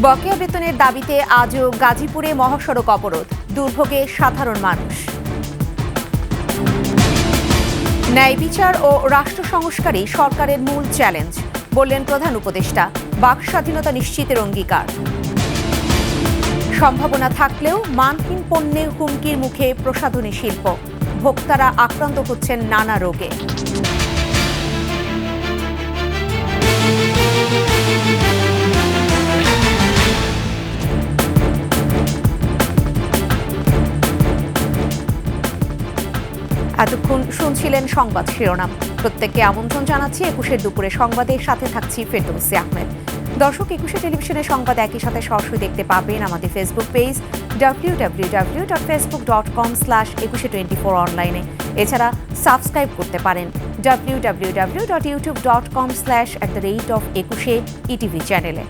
বকেয়া বেতনের দাবিতে আজও গাজীপুরে মহাসড়ক অবরোধ, দুর্ভোগে সাধারণ মানুষ। ন্যায় বিচার ও রাষ্ট্র সংস্কারই সরকারের মূল চ্যালেঞ্জ, বললেন প্রধান উপদেষ্টা। বাক স্বাধীনতা নিশ্চিতের অঙ্গীকার। সম্ভাবনা থাকলেও মানহীন পণ্যের হুমকির মুখে প্রসাধনী শিল্প, ভোক্তারা আক্রান্ত হচ্ছেন নানা রোগে। এতক্ষণ শুনছিলেন সংবাদ শিরোনাম। প্রত্যেককে আমন্ত্রণ জানাচ্ছি ২১ দুপুরে সংবাদের সাথে থাকছি ফেরদৌসী আহমেদ। দর্শক, ২১ টেলিভিশনের সংবাদ একই সাথে সরাসরি দেখতে পাবেন আমাদের ফেসবুক পেজ www.facebook.com/2124 অনলাইনে। এছাড়া সাবস্ক্রাইব করতে পারেন www.youtube.com/@21 চ্যানেলে।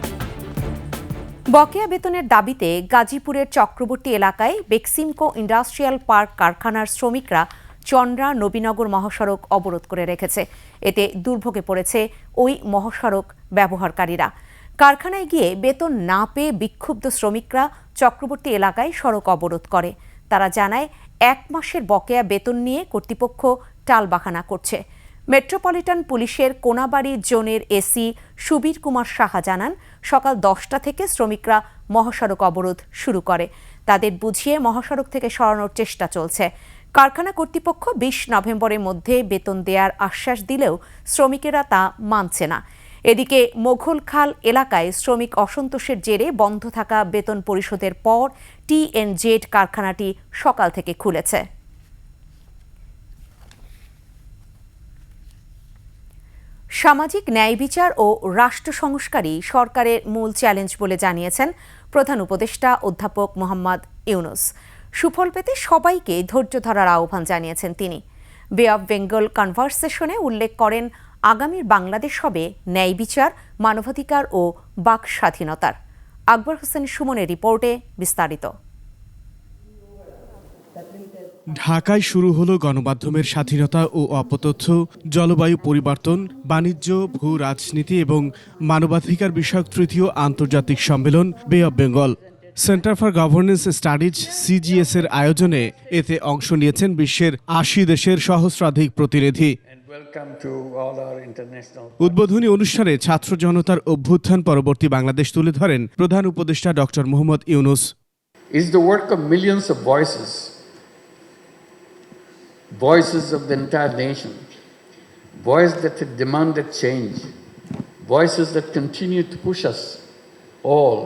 বকেয়া বেতনের দাবিতে গাজীপুরের চক্রবর্তী এলাকায় বেক্সিমকো ইন্ডাস্ট্রিয়াল পার্ক কারখানার শ্রমিকরা চন্দ্রা নবীনগর মহাসড়ক অবরোধ করে রেখেছে। এতে দুর্ভোগে পড়েছে ওই মহাসড়ক ব্যবহারকারীরা। কারখানায় গিয়ে বেতন না পেয়ে বিক্ষুব্ধ শ্রমিকরা চক্রবর্তী এলাকায় সড়ক অবরোধ করে। তারা জানায় ১ মাসের বকেয়া বেতন নিয়ে কর্তৃপক্ষ টালবাহানা করছে। মেট্রোপলিটন পুলিশের কোনাবাড়ি জোনের এসি সুবীর কুমার সাহা জানান, সকাল ১০টা থেকে শ্রমিকরা মহাসড়ক অবরোধ শুরু করে। তাদের বুঝিয়ে মহাসড়ক থেকে সরানোর চেষ্টা চলছে। কারখানা কর্তৃপক্ষ ২০ নভেম্বরের মধ্যে বেতন দেওয়ার আশ্বাস দিলেও শ্রমিকেরা তা মানছে না। এদিকে মোঘলখাল এলাকায় শ্রমিক অসন্তোষের জেরে বন্ধ থাকা বেতন পরিশোধের পর TNZ কারখানাটি সকাল থেকে খুলেছে। সামাজিক ন্যায় বিচার ও রাষ্ট্র সংস্কারই সরকারের মূল চ্যালেঞ্জ বলে জানিয়েছেন প্রধান উপদেষ্টা অধ্যাপক মোহাম্মদ ইউনূস। সুফল পেতে সবাইকে ধৈর্য ধরার আহ্বান জানিয়েছেন তিনি। বে অব বেঙ্গল কনভারসেশনে উল্লেখ করেন, আগামীর বাংলাদেশ হবে ন্যায় বিচার, মানবাধিকার ও বাক স্বাধীনতার। আকবর হোসেন সুমনের রিপোর্টে বিস্তারিত। ঢাকায় শুরু হলো গণমাধ্যমের স্বাধীনতা ও অপতথ্য, জলবায়ু পরিবর্তন, বাণিজ্য, ভূ রাজনীতি এবং মানবাধিকার বিষয়ক তৃতীয় আন্তর্জাতিক সম্মেলন বে of Bengal. Centre for governance studies CGS এর আয়োজনে এতে অংশ নিয়েছেন বিশ্বের ৮০ দেশের সহস্রাধিক প্রতিনিধি। উদ্বোধনী অনুষ্ঠানে ছাত্র জনতার অভ্যুত্থান পরবর্তী বাংলাদেশ তুলে ধরেন প্রধান উপদেষ্টা doctor Mohammad Yunus. Voices of the entire nation, voices that have demanded change, voices that continue to push us all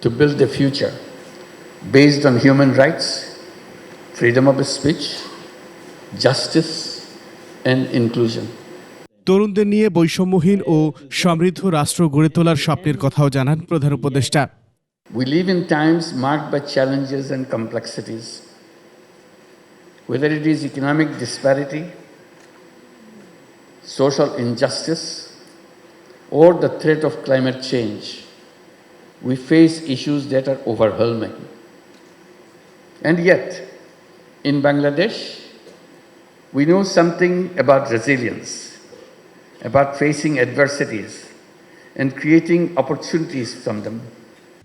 to build a future based on human rights, freedom of speech, justice and inclusion. তরুণদের নিয়ে বৈষম্যহীন ও সমৃদ্ধ রাষ্ট্র গড়ে তোলার স্বপ্নের কথাও জানান প্রধান উপদেষ্টা। We live in times marked by challenges and complexities. Whether it is economic disparity, social injustice, or the threat of climate change, we face issues that are overwhelming. And yet, in Bangladesh, we know something about resilience, about facing adversities and creating opportunities from them.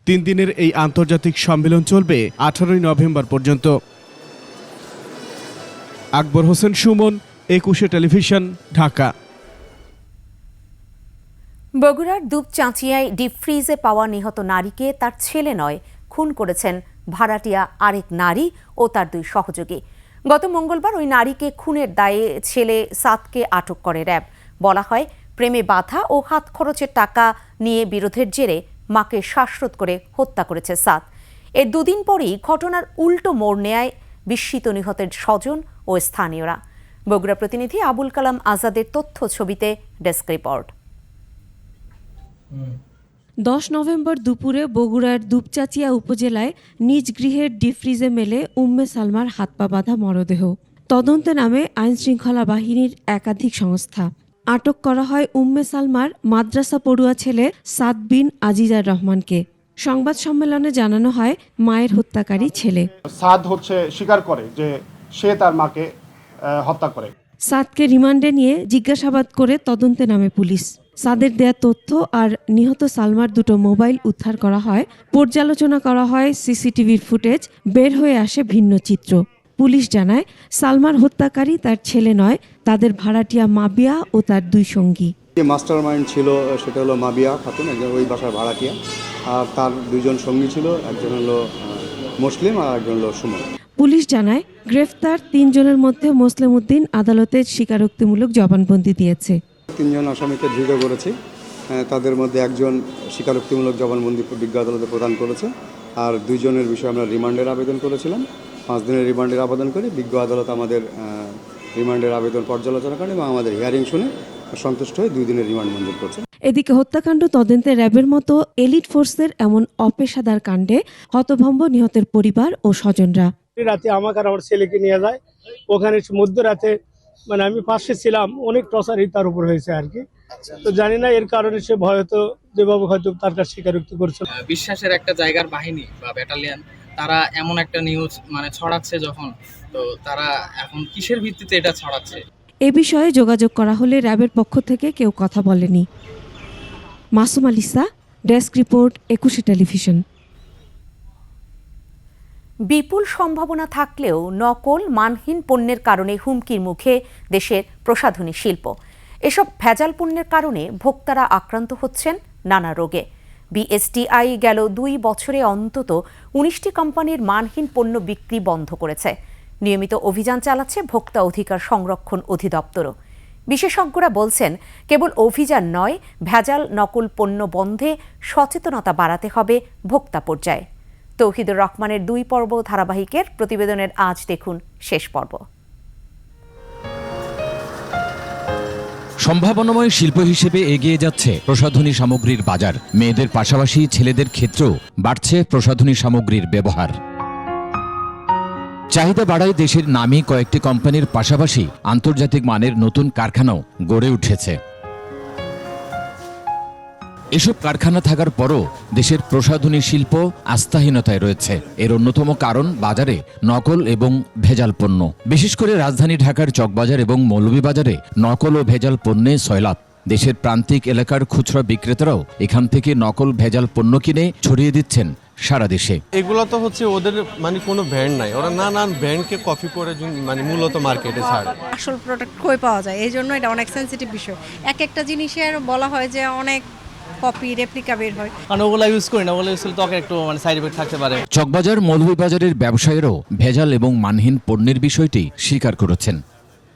৩ দিনের এই আন্তর্জাতিক সম্মেলন চলবে ১৮ November পর্যন্ত। Akbar Hossain Suman, ২১ television, Dhaka. বগুড়ার দুপচাঁচিয়ায় deep ফ্রিজে পাওয়া নিহত নারীকে তার ছেলে নয়, খুন করেছেন ভাড়াটিয়া আরেক নারী ও তার ২ সহযোগী। গত মঙ্গলবার ওই নারীকে খুনের দায়ে ছেলে সাদকে আটক করে র্যাব। বলা হয়, প্রেমে বাধা ও হাত খরচের টাকা নিয়ে বিরোধের জেরে মাকে শ্বাসরোধ করে হত্যা করেছে সাদ। এর ২ দিন পরেই ঘটনার উল্টো মোড় নেয় বিস্মিত নিহতের স্বজন ও স্থানীয়রা। বগুড়া প্রতিনিধি আবুল কালাম আজাদের তথ্য ছবিতে ডেস্ক রিপোর্ট। ১০ নভেম্বর দুপুরে বগুড়ার দুপচাঁচিয়া উপজেলায় নিজ গৃহের ডিপ ফ্রিজে মেলে উম্মে সালমার হাত পা বাঁধা মরদেহ। তদন্তে নামে আইনশৃঙ্খলা বাহিনীর একাধিক সংস্থা। আটক করা হয় উম্মে সালমার মাদ্রাসা পড়ুয়া ছেলে সাদ বিন আজিজার রহমানকে। সংবাদ সম্মেলনে জানানো হয়, মায়ের হত্যাকারী ছেলে সাদ স্বীকার করে যে সে তার মাকে হত্যা করে। সাদকে রিমান্ডে নিয়ে জিজ্ঞাসাবাদ করে তদন্তে নামে পুলিশ। সাদের দেয়া তথ্য আর নিহত সালমার দুটো মোবাইল উদ্ধার করা হয়। পর্যালোচনা করা হয় সিসিটিভির ফুটেজ, বের হয়ে আসে ভিন্ন চিত্র। পুলিশ জানায় সালমার হত্যাকারী তার ছেলে নয়, তাদের ভাড়াটিয়া মাবিয়া ও তার দুই সঙ্গী। যে মাস্টার মাইন্ড ছিল সেটা হলো মাবিয়া খাতুন, একজন ওই বাসার ভাড়াটিয়া, আর তার দুইজন সঙ্গী ছিল, একজন হলো মুসলিম আর একজন হলো সুমন। পুলিশ জানায় গ্রেফতার 3 জনের মধ্যে মোসলেম উদ্দিন আদালতে স্বীকারোক্তিমূলক জবানবন্দি দিয়েছে। 3 জন আসামিকে ধৃত করেছি, তাদের মধ্যে একজন স্বীকারোক্তিমূলক জবানবন্দি বিজ্ঞ আদালতে প্রদান করেছে, আর 2 জনের বিষয়ে আমরা রিমান্ডের আবেদন করেছিলাম। 5 দিনের রিমান্ডের আবেদন করে বিজ্ঞ আদালত আমাদের রিমান্ডের আবেদন পর্যালোচনা করেন এবং আমাদের হিয়ারিং শুনে সন্তুষ্ট হয়ে 2 দিনের রিমান্ড মঞ্জুর করছে। এদিকে হত্যাকাণ্ড তদন্তে র্যাবের মতো এলিট ফোর্সের এমন অপেশাদার কাণ্ডে হতভম্ব নিহতের পরিবার ও স্বজনরা। রাতে আমাকে আর আমার ছেলেকে নিয়ে যায়, ওখানে মধ্যরাতে মানে আমি পাশে ছিলাম, অনেক টর্চারই তার উপর হয়েছে আর কি। তো জানি না এর কারণে সে ভয়তো যেভাবে হয়তো তার কাছে স্বীকারোক্তি করছে। বিশ্বাসের একটা জায়গার বাহিনী বা ব্যাটালিয়ন তারা এমন একটা নিউজ মানে ছড়াচ্ছে যখন, তো তারা এখন কিসের ভিত্তিতে এটা ছড়াচ্ছে? এ বিষয়ে যোগাযোগ করা হলে র্যাবের পক্ষ থেকে কেউ কথা বলেনি। Masum আলিসা, desk report, 21 television. বিপুল সম্ভাবনা থাকলেও নকল মানহীন পণ্যের কারণে হুমকির মুখে দেশের প্রসাধনী শিল্প। এসব ভেজাল পণ্যের কারণে ভোক্তারা আক্রান্ত হচ্ছেন নানা রোগে। বিএসটিআই গেল 2 বছরে অন্তত 19টি কোম্পানির মানহীন পণ্য বিক্রি বন্ধ করেছে। নিয়মিত অভিযান চালাচ্ছে ভোক্তা অধিকার সংরক্ষণ অধিদপ্তরও। বিশেষজ্ঞরা বলছেন, কেবল অভিযান নয়, ভেজাল নকল পণ্য বন্ধে সচেতনতা বাড়াতে হবে ভোক্তা পর্যায়ে। তৌহিদুর রহমানের 2 পর্ব ধারাবাহিকের প্রতিবেদনের আজ দেখুন শেষ পর্ব। সম্ভাবনাময় শিল্প হিসেবে এগিয়ে যাচ্ছে প্রসাধনী সামগ্রীর বাজার। মেয়েদের পাশাপাশি ছেলেদের ক্ষেত্রেও বাড়ছে প্রসাধনী সামগ্রীর ব্যবহার। চাহিদা বাড়ায় দেশের নামী কয়েকটি কোম্পানির পাশাপাশি আন্তর্জাতিক মানের নতুন কারখানাও গড়ে উঠেছে। এসব কারখানা থাকার পরও দেশের প্রসাধনী শিল্প আস্থাহীনতায় রয়েছে। এর অন্যতম কারণ বাজারে নকল এবং ভেজাল পণ্য। বিশেষ করে রাজধানী ঢাকার চকবাজার এবং মৌলভীবাজারে নকল ও ভেজাল পণ্যে সয়লাব। দেশের প্রান্তিক এলাকার খুচরা বিক্রেতারাও এখান থেকে নকল ভেজাল পণ্য কিনে ছড়িয়ে দিচ্ছেন সারা দেশে। এগুলো তো হচ্ছে ওদের মানে কোনো ব্র্যান্ড নাই, ওরা নানান ব্র্যান্ডকে কপি করে মানে মূলত মার্কেটে ছাড়ে। আসল প্রোডাক্ট কই পাওয়া যায়, এই জন্য এটা অনেক সেন্সিটিভ বিষয়। একটা জিনিসের বলা হয় যে অনেক কপি রেপ্লিকা বের হয়, কারণ ওগুলো ইউজ করি না, ওগুলো ইউজ করলে ত্বকে একটু মানে সাইড এফেক্ট থাকতে পারে। চকবাজার মৌলভীবাজারের ব্যবসায়ীরাও ভেজাল এবং মানহীন পণ্যের বিষয়টি স্বীকার করেছেন।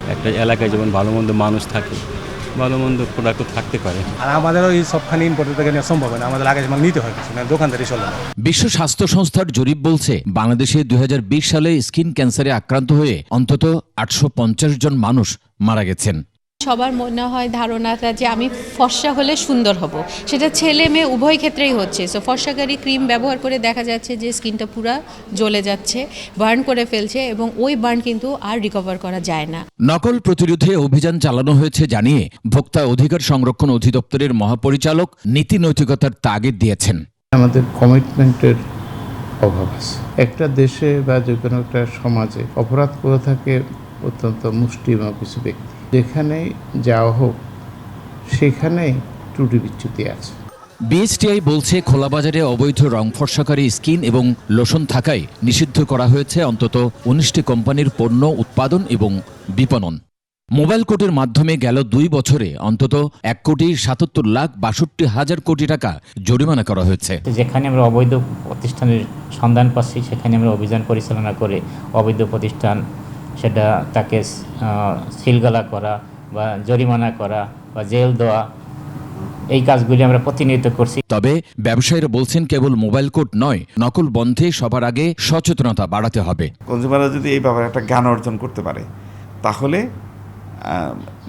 একটা এলাকায় যেমন ভালো মন্দ মানুষ থাকে, ভালো মন্দ প্রোডাক্টও থাকতে পারে। আর আমাদেরও এই সবখানে ইম্পোর্টের থেকে নেওয়া সম্ভব না, আমাদের আগে যেমন নিতে হয় কিছু না, দোকানদারি চলে না। বিশ্ব স্বাস্থ্য সংস্থার জরিপ বলছে বাংলাদেশে 2020 সালে স্কিন ক্যান্সারে আক্রান্ত হয়ে অন্তত 850 জন মানুষ মারা গেছেন। সবার মনে হয় ধারণাটা যে আমি ফর্সা হলে সুন্দর হব, সেটা ছেলে মেয়ে উভয় ক্ষেত্রেই হচ্ছে। সো ফর্সাকারী ক্রিম ব্যবহার করে দেখা যাচ্ছে যে স্কিনটা পুরো জ্বলে যাচ্ছে, বার্ন করে ফেলছে, এবং ওই বার্ন কিন্তু আর রিকভার করা যায় না। নকল প্রতিরোধে অভিযান চালানো হয়েছে জানিয়ে ভোক্তা অধিকার সংরক্ষণ অধিদপ্তরের মহাপরিচালক নীতি নৈতিকতার তাগিদ দিয়েছেন। আমাদের কমিটমেন্টের অভাব আছে। একটা দেশে বা যে কোনো একটা সমাজে অপরাধ করে থাকে অত্যন্ত মুষ্টিমেয় কিছু ব্যক্তি, যেখানে যাওয়া হোক সেখানেই ত্রুটি বিচ্যুতি আছে। বিএসটিআই বলছে খোলা বাজারে অবৈধ রং ফর্সাকারী স্কিন এবং লোশন থাকায় নিষিদ্ধ করা হয়েছে অন্তত 19টি কোম্পানির পণ্য উৎপাদন এবং বিপণন। মোবাইল কোর্টের মাধ্যমে গেল 2 বছরে অন্তত 1,77,62,000 কোটি টাকা জরিমানা করা হয়েছে। যেখানে আমরা অবৈধ প্রতিষ্ঠানের সন্ধান পাচ্ছি সেখানে আমরা অভিযান পরিচালনা করে অবৈধ প্রতিষ্ঠান সেটা তাকে সিলগালা করা বা জরিমানা করা বা জেল দেওয়া, এই কাজগুলি আমরা প্রতিনিয়ত করছি। তবে ব্যবসায়ীরা বলছেন কেবল মোবাইল কোর্ট নয়, নকল বন্ধে সবার আগে সচেতনতা বাড়াতে হবে। কনজিউমাররা যদি এই ব্যাপারে একটা জ্ঞান অর্জন করতে পারে, তাহলে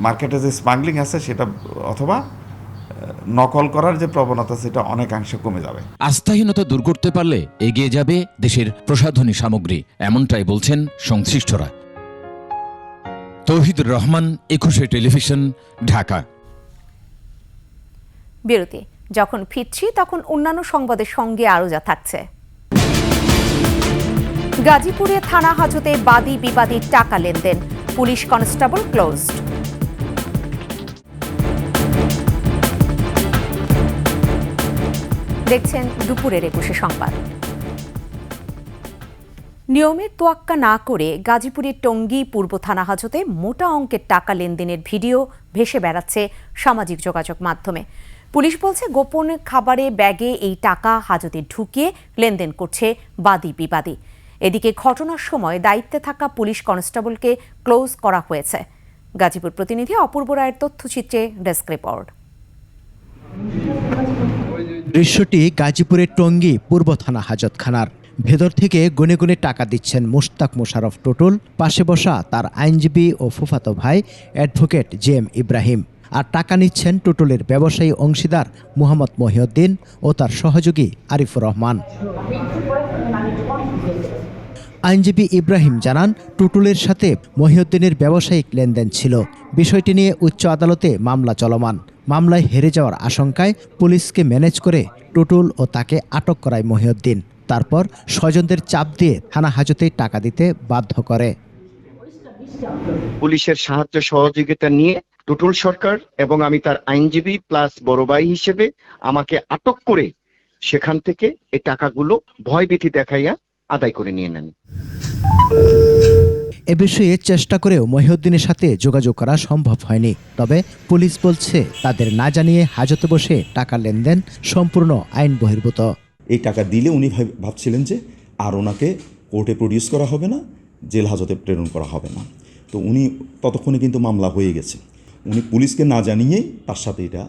মার্কেটে যে স্মাগলিং আছে সেটা অথবা নকল করার যে প্রবণতা সেটা অনেকাংশে কমে যাবে। আস্থাহীনতা দূর করতে পারলে এগিয়ে যাবে দেশের প্রসাধনী সামগ্রী, এমনটাই বলছেন সংশ্লিষ্টরা। তৌহিদুর রহমান, 21 টেলিভিশন, ঢাকা। বিরতি। যখন ফিরছি তখন অন্যান্য সংবাদের সঙ্গে আরও যা থাকছে। গাজীপুরে থানা হাজতে বাদী বিবাদী টাকা লেনদেন, পুলিশ কনস্টেবল ক্লোজড। দেখছেন দুপুরের ২১ সংবাদ। নিয়মের তোয়াক্কা না করে গাজীপুরের টঙ্গী পূর্ব থানা হাজতে মোটা অঙ্কের টাকা লেনদেনের ভিডিও ভেসে বেড়াচ্ছে সামাজিক যোগাযোগ মাধ্যমে। পুলিশ বলছে গোপন খাবারে ব্যাগে এই টাকা হাজতে ঢুকিয়ে লেনদেন করছে বাদী বিবাদী। এদিকে ঘটনার সময় দায়িত্বে থাকা পুলিশ কনস্টেবলকে ক্লোজ করা হয়েছে। গাজীপুর প্রতিনিধি অপূর্ব রায়ের তথ্যচিত্রে ডেস্ক রিপোর্ট। দৃশ্যটি গাজীপুরের টঙ্গী পূর্ব থানা হাজতখানার। ভেতর থেকে গুনে গুনে টাকা দিচ্ছেন মুশতাক মোশাররফ টুটুল, পাশে বসা তার আইনজীবী ও ফুফাতো ভাই অ্যাডভোকেট জেএম ইব্রাহিম। আর টাকা নিচ্ছেন টুটুলের ব্যবসায়ী অংশীদার মোহাম্মদ মহিউদ্দিন ও তার সহযোগী আরিফুর রহমান। আইনজীবী ইব্রাহিম জানান, টুটুলের সাথে মহিউদ্দিনের ব্যবসায়িক লেনদেন ছিল। বিষয়টি নিয়ে উচ্চ আদালতে মামলা চলমান। মামলায় হেরে যাওয়ার আশঙ্কায় পুলিশকে ম্যানেজ করে টুটুল ও তাকে আটক করায় মহিউদ্দিন। তারপর স্বজনদের চাপ দিয়ে থানা হাজতে টাকা দিতে বাধ্য করে। পুলিশের সাহায্য সহযোগিতা নিয়ে টুটুল সরকার এবং আমি তার আইনজীবী প্লাস বড় ভাই হিসেবে আমাকে আটক করে সেখান থেকে এই টাকাগুলো ভয়ভীতি দেখাইয়া আদায় করে নিয়ে নেন। এ বিষয়ে চেষ্টা করেও মহিউদ্দিনের সাথে যোগাযোগ করা সম্ভব হয়নি। তবে পুলিশ বলছে তাদের না জানিয়ে হাজতে বসে টাকা লেনদেন সম্পূর্ণ আইন বহির্ভূত। এই টাকা দিলে উনি ভাবছিলেন যে আর ওনাকে কোর্টে প্রডিউস করা হবে না, জেল হাজতে প্রেরণ করা হবে না। তো উনি ততক্ষণে কিন্তু মামলা হয়ে গেছে। উনি পুলিশকে না জানিয়েই তার সাথে এটা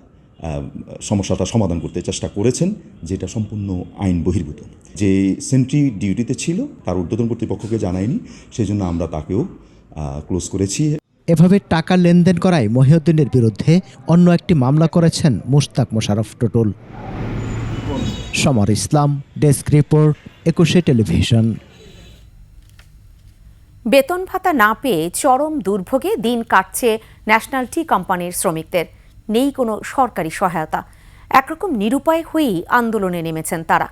সমস্যাটা সমাধান করতে চেষ্টা করেছেন, যেটা সম্পূর্ণ আইন বহির্ভূত। যে সেন্ট্রি ডিউটিতে ছিল তার ঊর্ধ্বতন কর্তৃপক্ষকে জানায়নি, সেই জন্য আমরা তাকেও ক্লোজ করেছি। এভাবে টাকা লেনদেন করায় মহিউদ্দিনের বিরুদ্ধে অন্য একটি মামলা করেছেন মুশতাক মোশাররফ টুটুল। সমর ইসলাম, ডেস্ক রিপোর্ট, ২১ টেলিভিশন। বেতন ভাতা না পেয়ে চরম দুর্ভোগে দিন কাটছে ন্যাশনাল টি কোম্পানির শ্রমিকদের। নেই কোনো সরকারি সহায়তা। একরকম নিরুপায় হয়েই আন্দোলনে নেমেছেন তারা।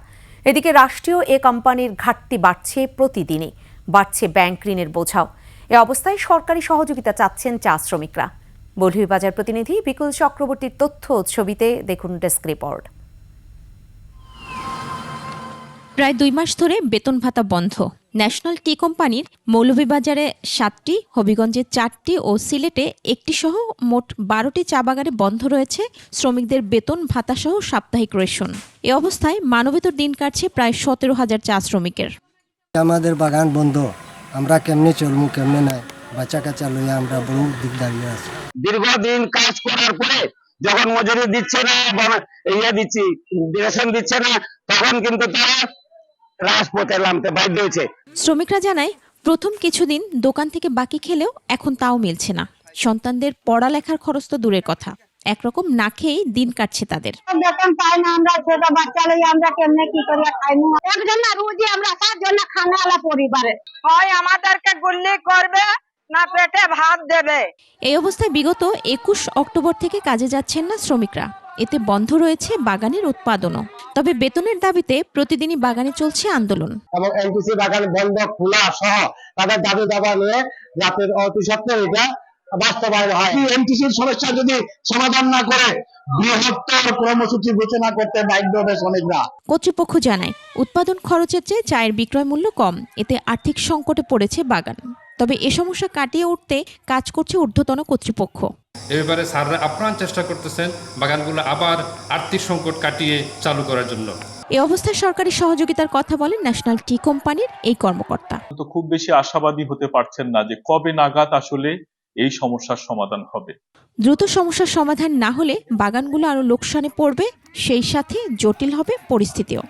এদিকে রাষ্ট্রীয় এ কোম্পানির ঘাটতি বাড়ছে প্রতিদিনই, বাড়ছে ব্যাংক ঋণের বোঝাও। এ অবস্থায় সরকারি সহযোগিতা চাচ্ছেন চা শ্রমিকরা। মৌলভীবাজার প্রতিনিধি বিকুল চক্রবর্তীর তথ্য ছবিতে দেখুন ডেস্ক রিপোর্ট। প্রায় ২ মাস ধরে বেতন ভাতা বন্ধ। ন্যাশনাল টি কোম্পানির মৌলভীবাজারে ৭টি, হবিগঞ্জে ৪টি ও সিলেটে ১টি সহ মোট ১২টি চা বাগানে বন্ধ রয়েছে শ্রমিকদের বেতন ভাতা সহ সাপ্তাহিক রেশন। এ অবস্থায় মানবেতর দিন কাটছে প্রায় ১৭,০০০ চা শ্রমিকের। আমাদের বাগান বন্ধ, আমরা কেমনে চলবো কেমনে নাই, বাচ্চা কাচ্চা লইয়া আমরা বড় দিক দাঁড়িয়ে আছি। দীর্ঘদিন কাজ করার পরে যখন মজুরি দিচ্ছে না, রেশন দিচ্ছে না, তখন কিন্তু তারা রাজপথে নামতে বাধ্য হয়েছে। শ্রমিকরা জানায়, প্রথম কিছুদিন দোকান থেকে বাকি খেলেও এখন তাও মিলছে না। সন্তানদের পড়ালেখার খরচ তো দূরের কথা, একরকম না খেয়েই দিন কাটছে তাদের। বেতন পাই না, আমরা ছোট বাচ্চা লই আমরা কেমনে কি করে খাইমু? একজন না রুজি আমরা 7 জন খানাওয়ালা পরিবারে, হয় আমাদেরকে গুল্লি করবে না পেটে ভাত দেবে। এই অবস্থায় বিগত ২১ অক্টোবর থেকে কাজে যাচ্ছেন না শ্রমিকরা। এতে বন্ধ রয়েছে বাগানের উৎপাদনও। তবে বেতনের দাবিতে প্রতিদিনই বাগানে চলছে আন্দোলন। এবং এনটিসি বাগান বন্ধ খোলা সহ তাদের দাবি দাবা নিয়ে জাতির অতি সত্ত্বেও এটা বাস্তবায়ন হয়। এনটিসির সমস্যা যদি সমাধান না করে বৃহত্তর কর্মসূচি ঘোষণা করতে বাধ্য হবে শ্রমিকরা। কর্তৃপক্ষ জানায়, উৎপাদন খরচের চেয়ে চায়ের বিক্রয় মূল্য কম, এতে আর্থিক সংকটে পড়েছে বাগান। তবে এ সমস্যা কাটিয়ে উঠতে কাজ করছে ঊর্ধ্বতন কর্তৃপক্ষ। এ ব্যাপারে স্যাররা আপ্রাণ চেষ্টা করতেছেন বাগানগুলো আবার আর্থিক সংকট কাটিয়ে চালু করার জন্য। এই অবস্থায় সরকারি সহযোগিতার কথা বলেন ন্যাশনাল টি কোম্পানির এই কর্মকর্তা। তো খুব বেশি আশাবাদী হতে পারছেন না যে কবে নাগাদ আসলে এই সমস্যার সমাধান হবে। দ্রুত সমস্যার সমাধান না হলে বাগানগুলো আরো লোকসানে পড়বে, সেই সাথে জটিল হবে পরিস্থিতিও।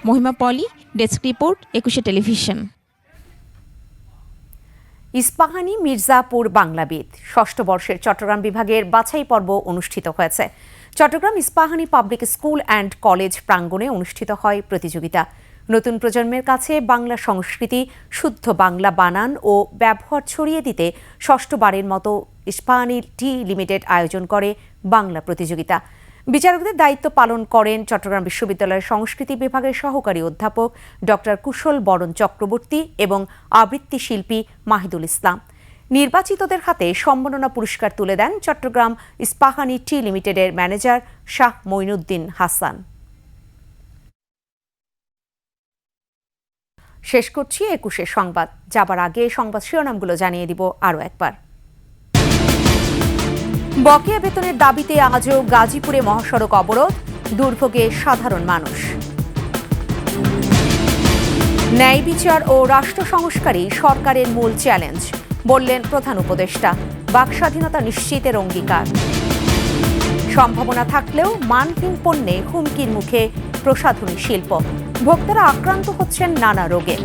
Mahima Poly, desk report, ২১ television. Ispahani Mirzapur Banglabid ষষ্ঠ বর্ষের চট্টগ্রাম বিভাগের বাছাই পর্ব অনুষ্ঠিত হয়েছে। Chattogram Ispahani public school and college প্রাঙ্গণে অনুষ্ঠিত হয় প্রতিযোগিতা। নতুন প্রজন্মের কাছে বাংলা সংস্কৃতি, শুদ্ধ বাংলা বানান ও ব্যবহার ছড়িয়ে দিতে ষষ্ঠবারের মতো ইস্পাহানি টি লিমিটেড আয়োজন করে বাংলা প্রতিযোগিতা। বিচারকদের দায়িত্ব পালন করেন চট্টগ্রাম বিশ্ববিদ্যালয়ের সংস্কৃতি বিভাগের সহকারী অধ্যাপক ডক্টর কুশল বরণ চক্রবর্তী এবং আবৃত্তি শিল্পী মাহিদুল ইসলাম। নির্বাচিতদের হাতে সম্মাননা পুরস্কার তুলে দেন চট্টগ্রাম ইস্পাহানি টি লিমিটেডের ম্যানেজার শাহ মঈনুদ্দিন হাসান। শেষ করছি ২১ সংবাদ। যাবার আগে সংবাদ শিরোনামগুলো জানিয়ে দিব আরও একবার। বকেয়া বেতনের দাবিতে আজও গাজীপুরে মহাসড়ক অবরোধ, দুর্ভোগে সাধারণ মানুষ। ন্যায় বিচার ও রাষ্ট্র সংস্কারই সরকারের মূল চ্যালেঞ্জ, বললেন প্রধান উপদেষ্টা। বাক স্বাধীনতা নিশ্চিতের অঙ্গীকার। সম্ভাবনা থাকলেও মানহীন পণ্যে হুমকির মুখে প্রসাধনী শিল্প, ভোক্তারা আক্রান্ত হচ্ছেন নানা রোগে।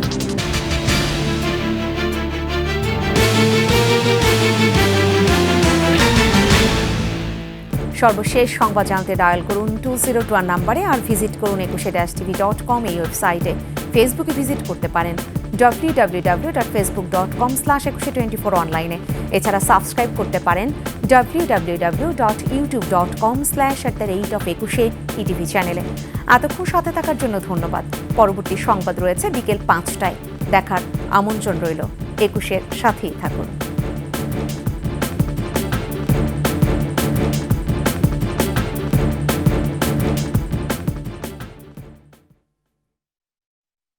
সর্বশেষ সংবাদ জানতে ডায়াল করুন 2021 নাম্বারে, আর ভিজিট করুন ekushe-tv.com এই ওয়েবসাইটে। ফেসবুকে ভিজিট করতে পারেন www.facebook.com/ekushe24 অনলাইনে। এছাড়া সাবস্ক্রাইব করতে পারেন www.youtube.com/@ekushe ইটিভি চ্যানেলে। এতক্ষণ সাথে থাকার জন্য ধন্যবাদ। পরবর্তী সংবাদ রয়েছে বিকেল ৫টায়। দেখার আমন্ত্রণ রইল। একুশের সাথেই থাকুন।